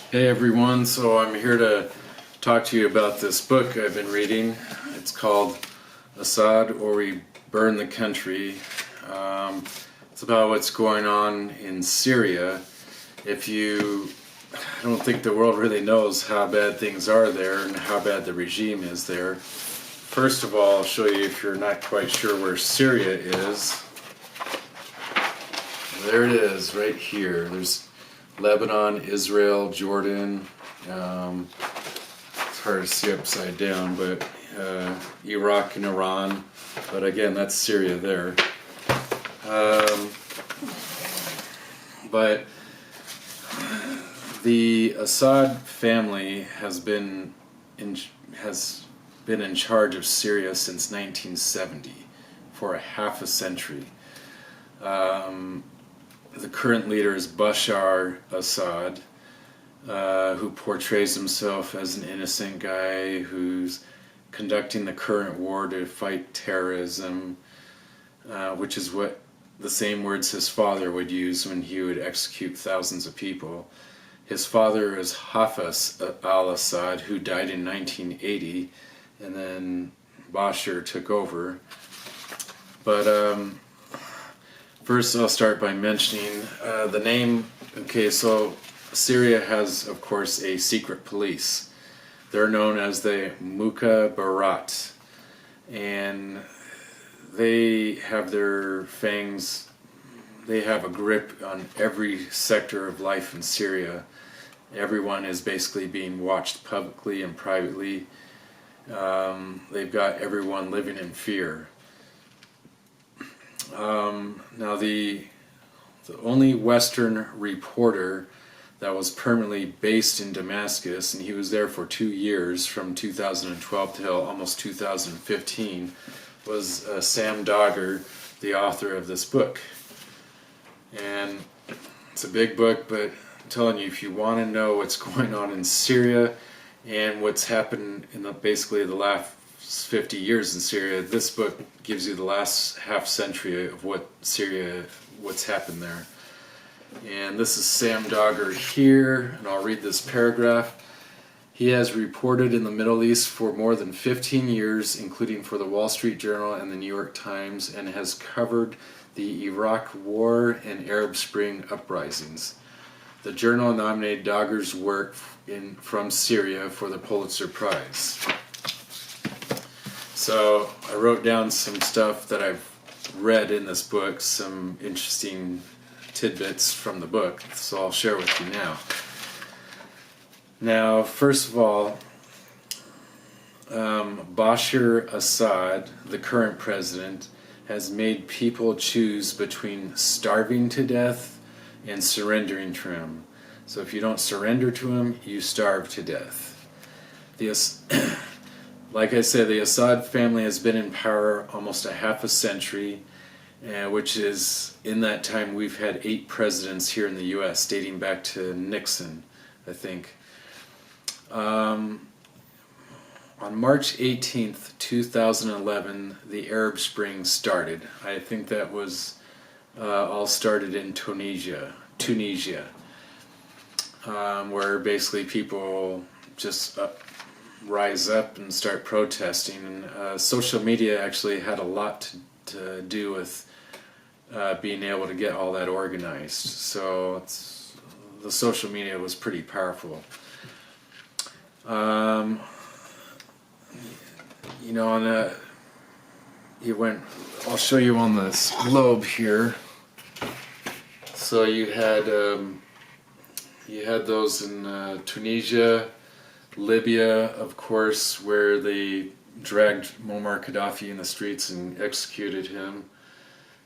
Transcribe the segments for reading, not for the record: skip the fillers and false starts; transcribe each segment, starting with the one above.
Hey everyone, so I'm here to talk to you about this book I've been reading. It's called Assad or We Burn the Country. It's about what's going on in Syria. I don't think the world really knows how bad things are there and how bad the regime is there. First of all, I'll show you if you're not quite sure where Syria is. There it is, right here. There's Lebanon, Israel, Jordan, it's hard to see upside down, but Iraq and Iran, but again, that's Syria there. But the Assad family has been in charge of Syria since 1970, for a half a century. The current leader is Bashar Assad, who portrays himself as an innocent guy who's conducting the current war to fight terrorism, which is what the same words his father would use when he would execute thousands of people. His father is Hafez Al Assad, who died in 1980, and then Bashar took over. But first, I'll start by mentioning the name. Okay, so Syria has, of course, a secret police. They're known as the Mukhabarat, and they have their fangs. They have a grip on every sector of life in Syria. Everyone is basically being watched publicly and privately. They've got everyone living in fear. Now the only Western reporter that was permanently based in Damascus, and he was there for 2 years from 2012 till almost 2015, was Sam Dagher, the author of this book. And it's a big book, but I'm telling you, if you want to know what's going on in Syria and what's happened in basically the last 50 years in Syria, this book gives you the last half century of what's happened there. And this is Sam Dagher here, and I'll read this paragraph. He has reported in the Middle East for more than 15 years, including for the Wall Street Journal and the New York Times, and has covered the Iraq War and Arab Spring uprisings. The journal nominated Dagher's work from Syria for the Pulitzer Prize. So I wrote down some stuff that I've read in this book, some interesting tidbits from the book, so I'll share with you now. Now, first of all, Bashar Assad, the current president, has made people choose between starving to death and surrendering to him. So if you don't surrender to him, you starve to death. Like I said, the Assad family has been in power almost a half a century, which is, in that time, we've had 8 presidents here in the U.S., dating back to Nixon, I think. On March 18th, 2011, the Arab Spring started. I think that was all started in Tunisia, where basically people just rise up and start protesting. And social media actually had a lot to do with being able to get all that organized. So the social media was pretty powerful. I'll show you on this globe here. So you had those in Tunisia, Libya, of course, where they dragged Muammar Gaddafi in the streets and executed him.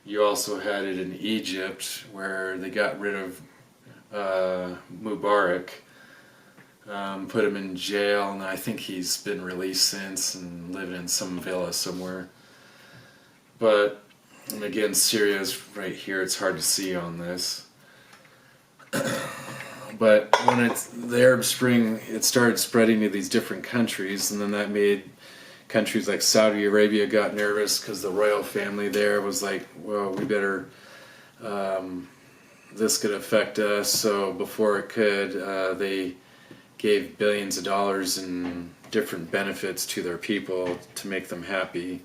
You also had it in Egypt, where they got rid of Mubarak, put him in jail, and I think he's been released since and living in some villa somewhere. But, and again, Syria is right here. It's hard to see on this. But when the Arab Spring, it started spreading to these different countries, and then that made countries like Saudi Arabia got nervous because the royal family there was like, well, we better, this could affect us. So before it could, they gave billions of dollars in different benefits to their people to make them happy.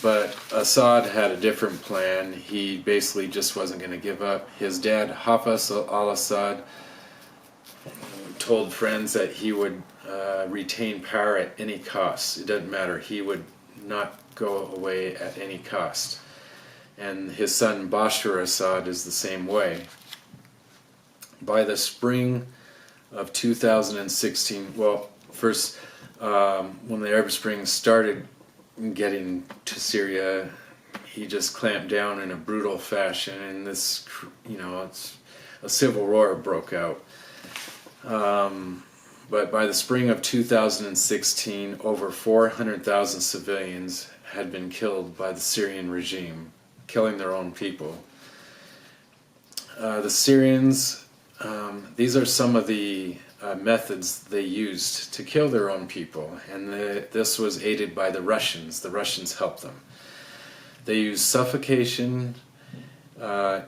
But Assad had a different plan. He basically just wasn't going to give up. His dad, Hafez Al Assad, told friends that he would retain power at any cost. It doesn't matter. He would not go away at any cost. And his son Bashar Assad is the same way. By the spring of 2016, well, first, when the Arab Spring started getting to Syria, he just clamped down in a brutal fashion, and this, it's a civil war broke out. But by the spring of 2016, over 400,000 civilians had been killed by the Syrian regime, killing their own people. The Syrians, these are some of the methods they used to kill their own people, and this was aided by the Russians. The Russians helped them. They used suffocation,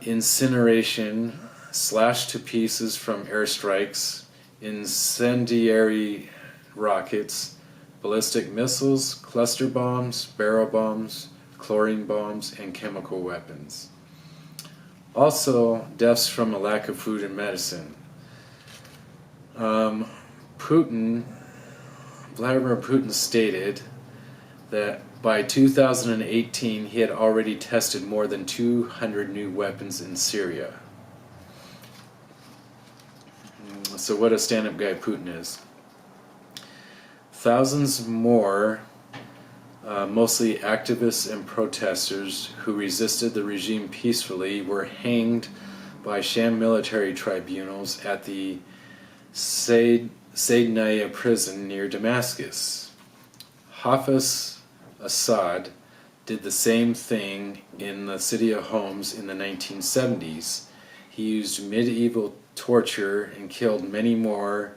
incineration, slashed to pieces from airstrikes, incendiary rockets, ballistic missiles, cluster bombs, barrel bombs, chlorine bombs, and chemical weapons. Also, deaths from a lack of food and medicine. Vladimir Putin stated that by 2018 he had already tested more than 200 new weapons in Syria. So what a stand-up guy Putin is. Thousands more, mostly activists and protesters who resisted the regime peacefully, were hanged by sham military tribunals at the Saydnaya prison near Damascus. Hafez Assad did the same thing in the city of Homs in the 1970s. He used medieval torture and killed many more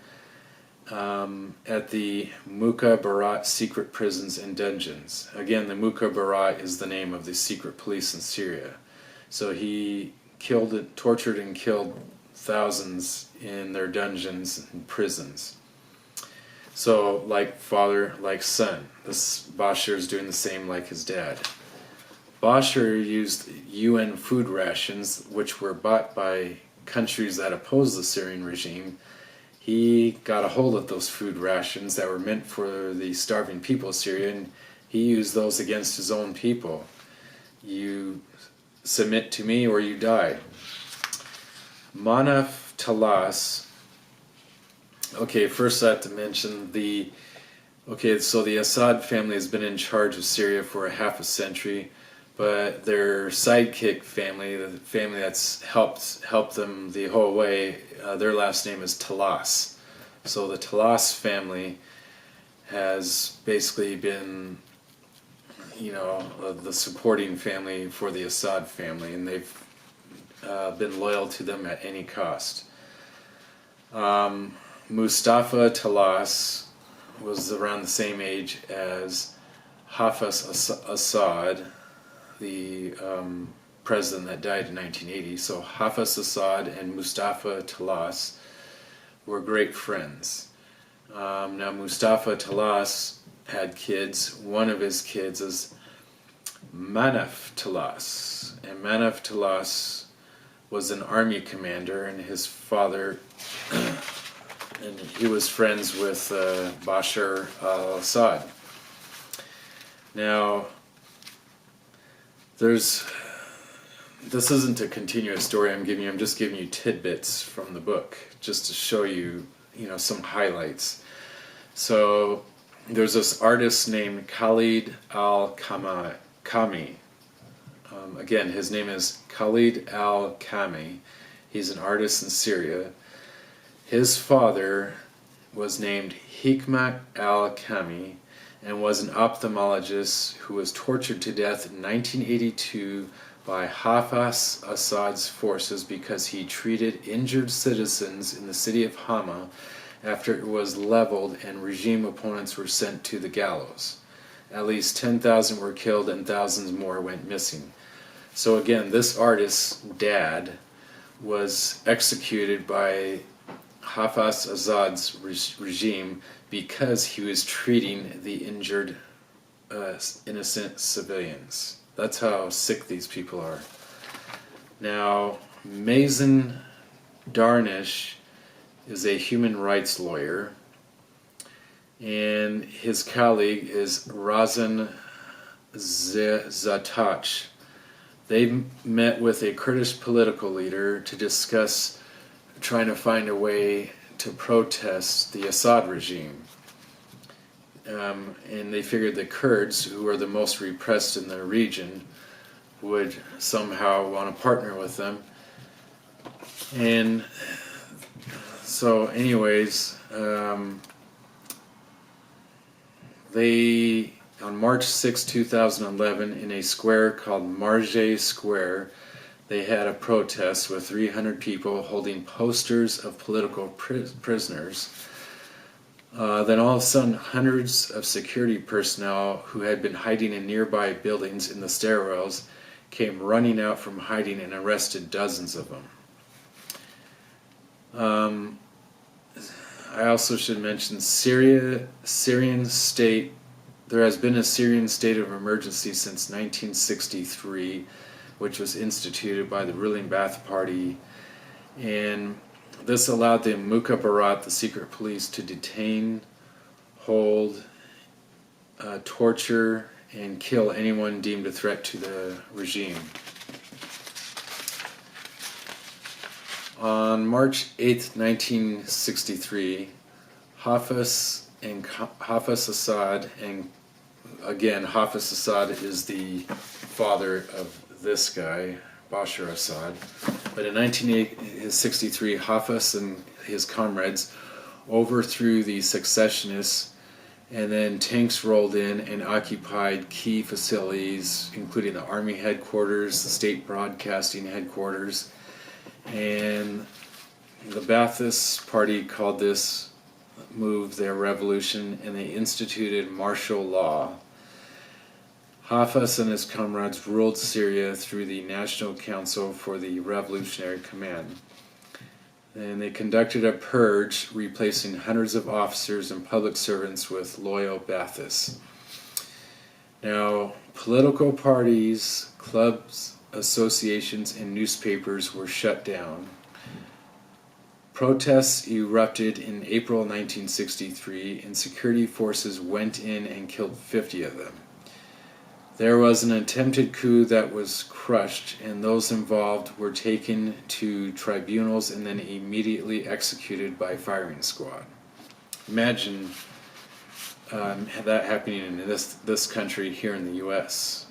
at the Mukhabarat secret prisons and dungeons. Again, the Mukhabarat is the name of the secret police in Syria. So he tortured and killed thousands in their dungeons and prisons. So, like father, like son. This Bashar is doing the same like his dad. Bashar used UN food rations, which were bought by countries that oppose the Syrian regime. He got a hold of those food rations that were meant for the starving people of Syria, and he used those against his own people. You submit to me or you die. Manaf Talas. Okay, first I have to mention the Assad family has been in charge of Syria for a half a century, but their sidekick family, the family that's helped them the whole way, their last name is Talas. So the Talas family has basically been, the supporting family for the Assad family, and they've been loyal to them at any cost. Mustafa Talas was around the same age as Hafez Assad, the president that died in 1980. So Hafez Assad and Mustafa Talas were great friends. Now Mustafa Talas had kids. One of his kids is Manaf Talas, and Manaf Talas was an army commander, and his father, and he was friends with Bashar Assad. Now, this isn't a continuous story I'm giving you. I'm just giving you tidbits from the book, just to show you, some highlights. So, there's this artist named Khalid Al-Kami. Again, his name is Khalid Al-Kami. He's an artist in Syria. His father was named Hikmat Al-Kami and was an ophthalmologist who was tortured to death in 1982 by Hafez Assad's forces because he treated injured citizens in the city of Hama after it was leveled and regime opponents were sent to the gallows. At least 10,000 were killed and thousands more went missing. So again, this artist's dad was executed by Hafez Assad's regime because he was treating the injured innocent civilians. That's how sick these people are. Now, Mazen Darnish is a human rights lawyer, and his colleague is Razan Zatach. They met with a Kurdish political leader to discuss trying to find a way to protest the Assad regime. And they figured the Kurds, who are the most repressed in the region, would somehow want to partner with them. And so anyways, they, on March 6, 2011, in a square called Marjay Square, they had a protest with 300 people holding posters of political prisoners. Then all of a sudden, hundreds of security personnel who had been hiding in nearby buildings in the stairwells came running out from hiding and arrested dozens of them. I also should mention Syrian state. There has been a Syrian state of emergency since 1963, which was instituted by the ruling Ba'ath Party, and this allowed the Mukhabarat, the secret police, to detain, hold, torture, and kill anyone deemed a threat to the regime. On March 8, 1963, Hafez Assad, and again, Hafez Assad is the father of this guy, Bashar Assad. But in 1963, Hafez and his comrades overthrew the secessionists, and then tanks rolled in and occupied key facilities, including the army headquarters, the state broadcasting headquarters, and the Ba'athist Party called this move their revolution, and they instituted martial law. Hafez and his comrades ruled Syria through the National Council for the Revolutionary Command. And they conducted a purge, replacing hundreds of officers and public servants with loyal Ba'athists. Now, political parties, clubs, associations, and newspapers were shut down. Protests erupted in April 1963, and security forces went in and killed 50 of them. There was an attempted coup that was crushed, and those involved were taken to tribunals and then immediately executed by firing squad. Imagine that happening in this country here in the U.S.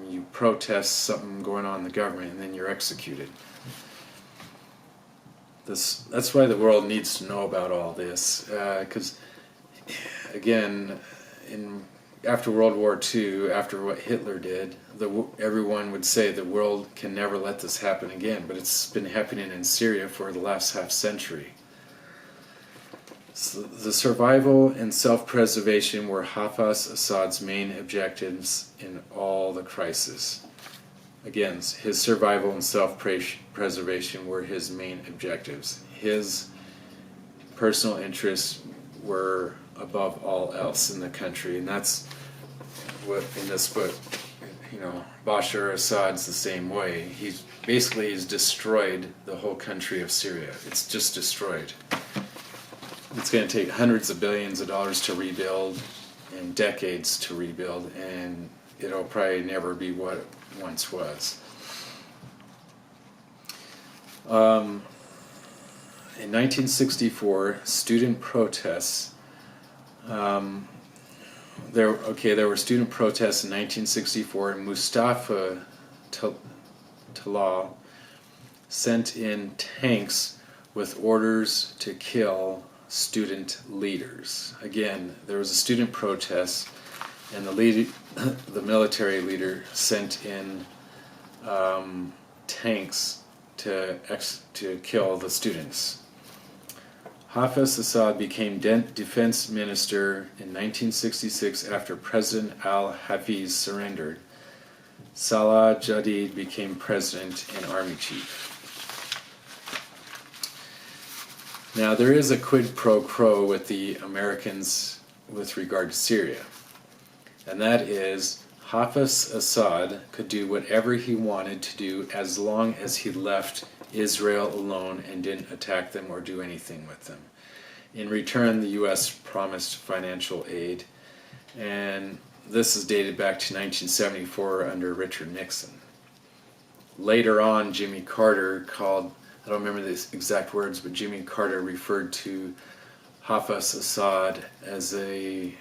You protest something going on in the government, and then you're executed. That's why the world needs to know about all this, because again, after World War II, after what Hitler did, everyone would say the world can never let this happen again, but it's been happening in Syria for the last half century. So the survival and self-preservation were Hafez Assad's main objectives in all the crises. Again, his survival and self-preservation were his main objectives. His personal interests were above all else in the country, and that's what in this book, Bashar Assad's the same way. He's destroyed the whole country of Syria. It's just destroyed. It's going to take hundreds of billions of dollars to rebuild and decades to rebuild, and it'll probably never be what it once was. In 1964, student protests. There were student protests in 1964, and Mustafa Talal sent in tanks with orders to kill student leaders. Again, there was a student protest, and the military leader sent in tanks to kill the students. Hafez Assad became defense minister in 1966 after President al-Hafez surrendered. Salah Jadid became president and army chief. Now, there is a quid pro quo with the Americans with regard to Syria, and that is Hafez Assad could do whatever he wanted to do as long as he left Israel alone and didn't attack them or do anything with them. In return, the U.S. promised financial aid, and this is dated back to 1974 under Richard Nixon. Later on, Jimmy Carter called, I don't remember the exact words, but Jimmy Carter referred to Hafez Assad as a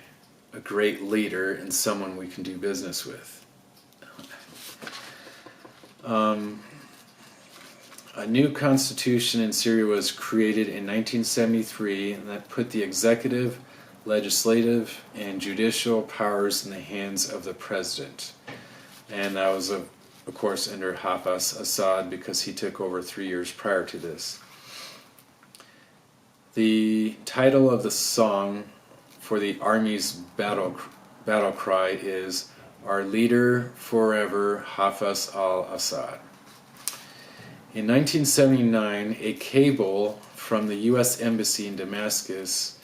great leader and someone we can do business with. A new constitution in Syria was created in 1973, and that put the executive, legislative, and judicial powers in the hands of the president. And that was, of course, under Hafez Assad, because he took over 3 years prior to this. The title of the song for the army's battle cry is "Our Leader Forever, Hafez Al Assad." In 1979, a cable from the U.S. Embassy in Damascus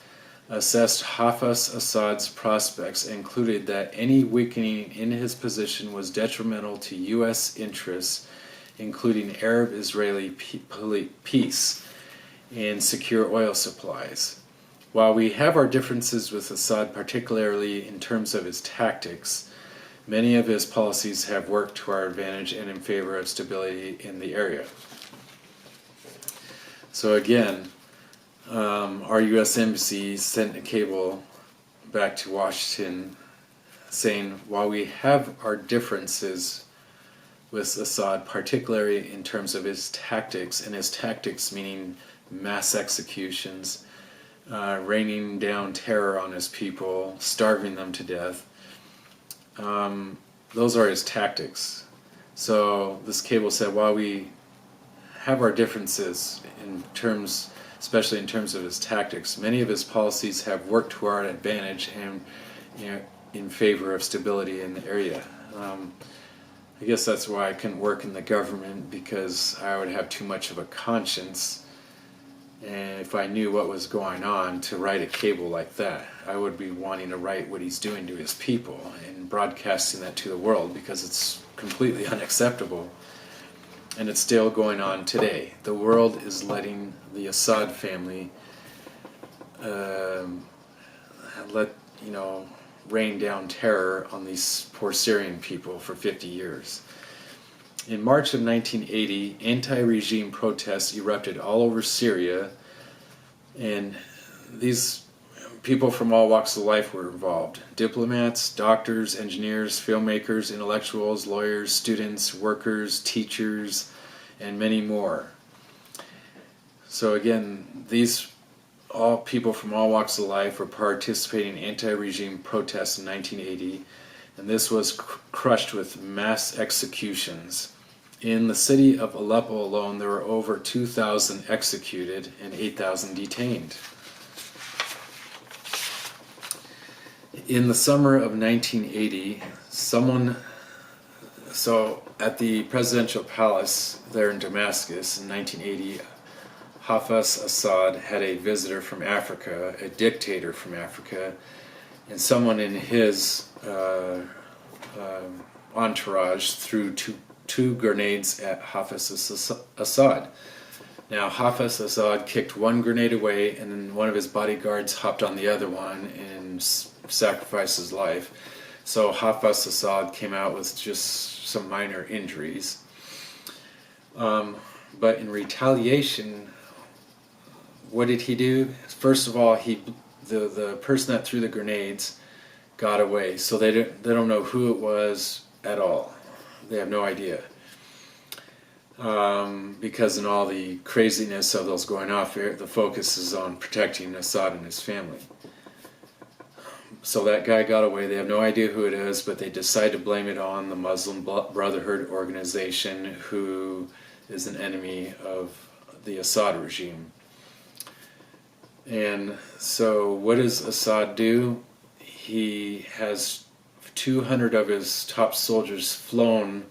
assessed Hafez Assad's prospects and concluded that any weakening in his position was detrimental to U.S. interests, including Arab-Israeli peace and secure oil supplies. While we have our differences with Assad, particularly in terms of his tactics, many of his policies have worked to our advantage and in favor of stability in the area. So again, our U.S. Embassy sent a cable back to Washington saying, while we have our differences with Assad, particularly in terms of his tactics, and his tactics meaning mass executions, raining down terror on his people, starving them to death, those are his tactics. So this cable said, while we have our differences in terms, especially in terms of his tactics, many of his policies have worked to our advantage and in favor of stability in the area. I guess that's why I couldn't work in the government, because I would have too much of a conscience, and if I knew what was going on, to write a cable like that, I would be wanting to write what he's doing to his people and broadcasting that to the world, because it's completely unacceptable. And it's still going on today. The world is letting the Assad family rain down terror on these poor Syrian people for 50 years. In March of 1980, anti-regime protests erupted all over Syria, and these people from all walks of life were involved. Diplomats, doctors, engineers, filmmakers, intellectuals, lawyers, students, workers, teachers, and many more. So again, these all people from all walks of life were participating in anti-regime protests in 1980, and this was crushed with mass executions. In the city of Aleppo alone, there were over 2,000 executed and 8,000 detained. In the summer of 1980, at the presidential palace there in Damascus in 1980, Hafez Assad had a visitor from Africa, a dictator from Africa, and someone in his entourage threw two grenades at Hafez Assad. Now, Hafez Assad kicked one grenade away, and then one of his bodyguards hopped on the other one and sacrificed his life. So Hafez Assad came out with just some minor injuries. But in retaliation, what did he do? First of all, the person that threw the grenades got away. So they don't know who it was at all. They have no idea. Because in all the craziness of those going off, the focus is on protecting Assad and his family. So that guy got away. They have no idea who it is, but they decide to blame it on the Muslim Brotherhood organization, who is an enemy of the Assad regime. And so what does Assad do? He has 200 of his top soldiers flown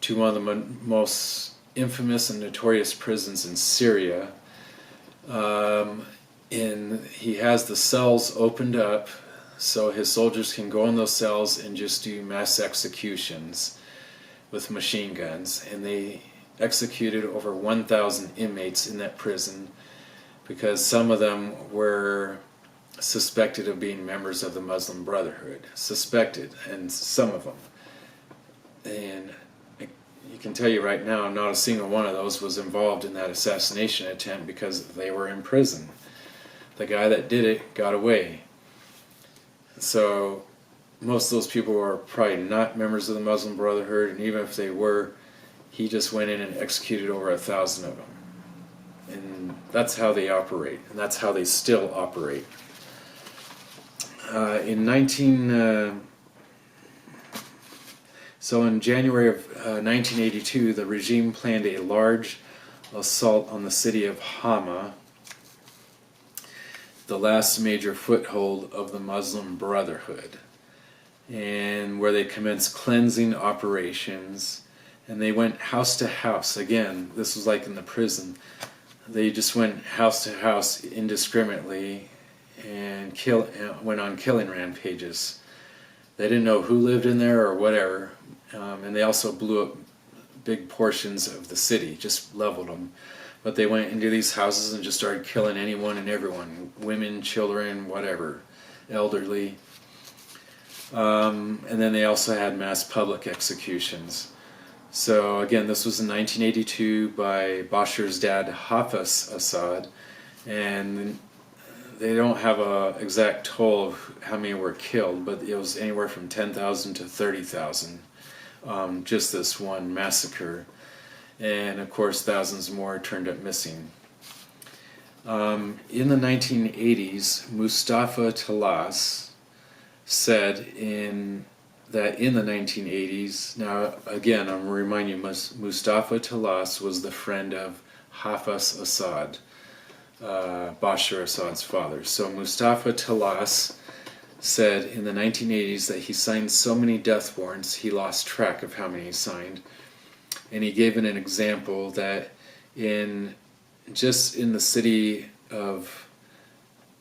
to one of the most infamous and notorious prisons in Syria, He has the cells opened up so his soldiers can go in those cells and just do mass executions with machine guns. And they executed over 1,000 inmates in that prison because some of them were suspected of being members of the Muslim Brotherhood. Suspected, and some of them. And you can tell you right now, not a single one of those was involved in that assassination attempt because they were in prison. The guy that did it got away. So most of those people were probably not members of the Muslim Brotherhood, and even if they were, he just went in and executed over 1,000 of them. And that's how they operate, and that's how they still operate. In January of 1982, the regime planned a large assault on the city of Hama, the last major foothold of the Muslim Brotherhood, and where they commenced cleansing operations, and they went house to house. Again, this was like in the prison. They just went house to house indiscriminately and went on killing rampages. They didn't know who lived in there or whatever, and they also blew up big portions of the city, just leveled them. But they went into these houses and just started killing anyone and everyone, women, children, whatever, elderly. And then they also had mass public executions. So again, this was in 1982 by Bashar's dad, Hafez Assad, and they don't have an exact toll of how many were killed, but it was anywhere from 10,000 to 30,000, just this one massacre. And of course thousands more turned up missing. In the 1980s, Mustafa Talas said that in the 1980s, now again I'm reminding you, Mustafa Talas was the friend of Hafez Assad, Bashar Assad's father. So Mustafa Talas said in the 1980s that he signed so many death warrants he lost track of how many he signed. And he gave an example that just in the city of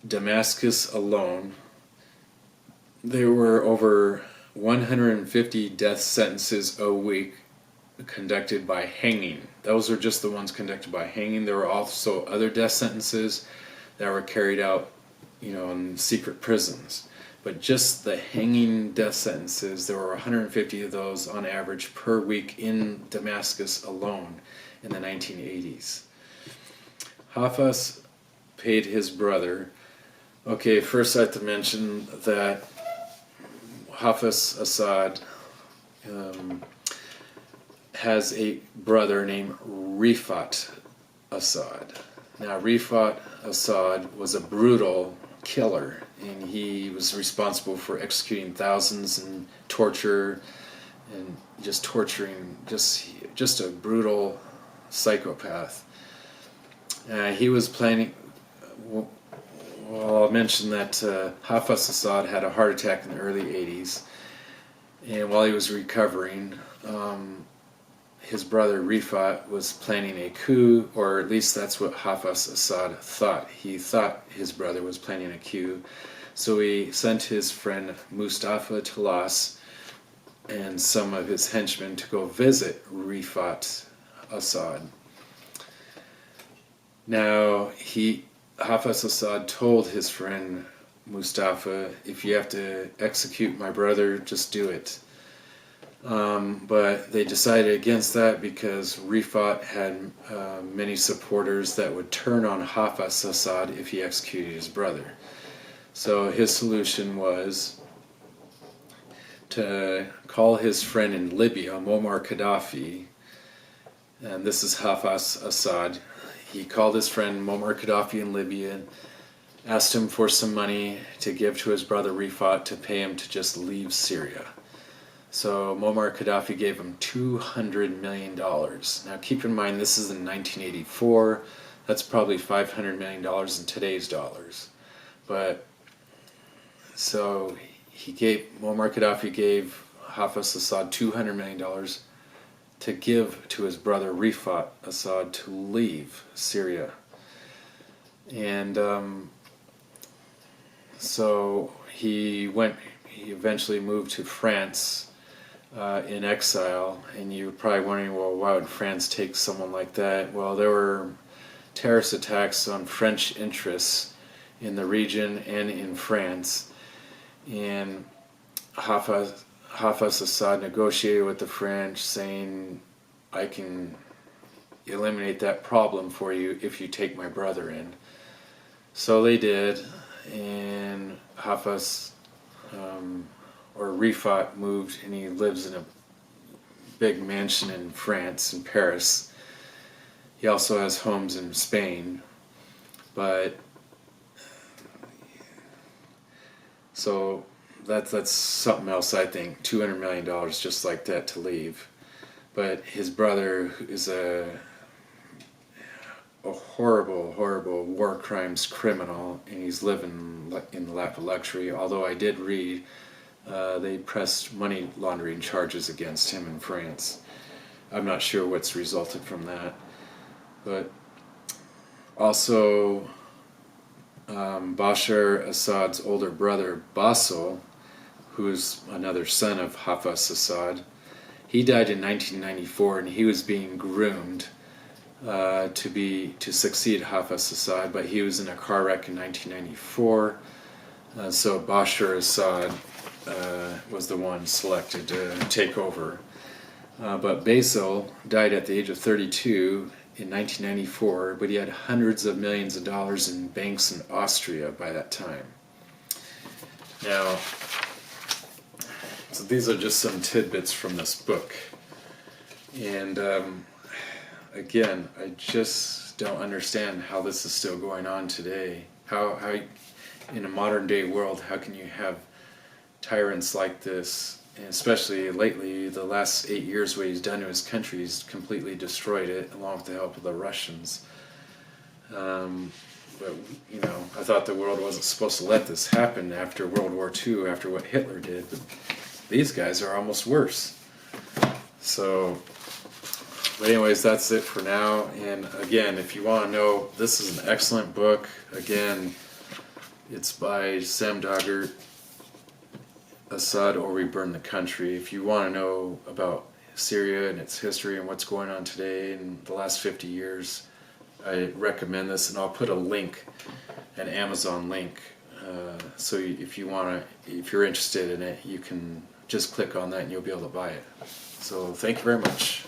Damascus alone, there were over 150 death sentences a week conducted by hanging. Those are just the ones conducted by hanging. There were also other death sentences that were carried out, in secret prisons. But just the hanging death sentences, there were 150 of those on average per week in Damascus alone in the 1980s. Hafez paid his brother. Okay, first I have to mention that Hafez Assad has a brother named Rifat Assad. Now Rifat Assad was a brutal killer, and he was responsible for executing thousands and torture and just torturing, just a brutal psychopath. He was planning, well, I'll mention that Hafez Assad had a heart attack in the early 80s, and while he was recovering, his brother Rifat was planning a coup, or at least that's what Hafez Assad thought. He thought his brother was planning a coup. So he sent his friend Mustafa Talas and some of his henchmen to go visit Rifat Assad. Now, Hafez Assad told his friend Mustafa, if you have to execute my brother, just do it. But they decided against that because Rifat had many supporters that would turn on Hafez Assad if he executed his brother. So his solution was to call his friend in Libya, Muammar Gaddafi, and this is Hafez Assad. He called his friend Muammar Gaddafi in Libya and asked him for some money to give to his brother Rifat to pay him to just leave Syria. So Muammar Gaddafi gave him $200 million. Now keep in mind this is in 1984. That's probably $500 million in today's dollars. But so Muammar Gaddafi gave Hafez Assad $200 million to give to his brother Rifat Assad to leave Syria. And so he eventually moved to France in exile. And you're probably wondering, well, why would France take someone like that? Well, there were terrorist attacks on French interests in the region and in France. And Hafez Assad negotiated with the French, saying, I can eliminate that problem for you if you take my brother in. So they did, and Hafez, or Rifat, moved, and he lives in a big mansion in France, in Paris. He also has homes in Spain, but so that's something else, I think. $200 million just like that to leave. But his brother is a horrible, horrible war crimes criminal, and he's living in the lap of luxury. Although I did read they pressed money laundering charges against him in France. I'm not sure what's resulted from that. But also Bashar Assad's older brother, Bassel, who's another son of Hafez Assad, he died in 1994, and he was being groomed to succeed Hafez Assad, but he was in a car wreck in 1994. So Bashar Assad was the one selected to take over. But Bassel died at the age of 32 in 1994, but he had hundreds of millions of dollars in banks in Austria by that time. Now, so these are just some tidbits from this book. And again, I just don't understand how this is still going on today. How in a modern day world, how can you have tyrants like this? And especially lately, the last 8 years, what he's done to his country, he's completely destroyed it, along with the help of the Russians. But, you know, I thought the world wasn't supposed to let this happen after World War II, after what Hitler did. But these guys are almost worse. So, but anyways, that's it for now. And again, if you want to know, this is an excellent book. Again, it's by Sam Dagher, Assad or We Burn the Country. If you want to know about Syria and its history and what's going on today in the last 50 years, I recommend this, and I'll put a link, an Amazon link, so if you're interested in it, you can just click on that and you'll be able to buy it. So thank you very much.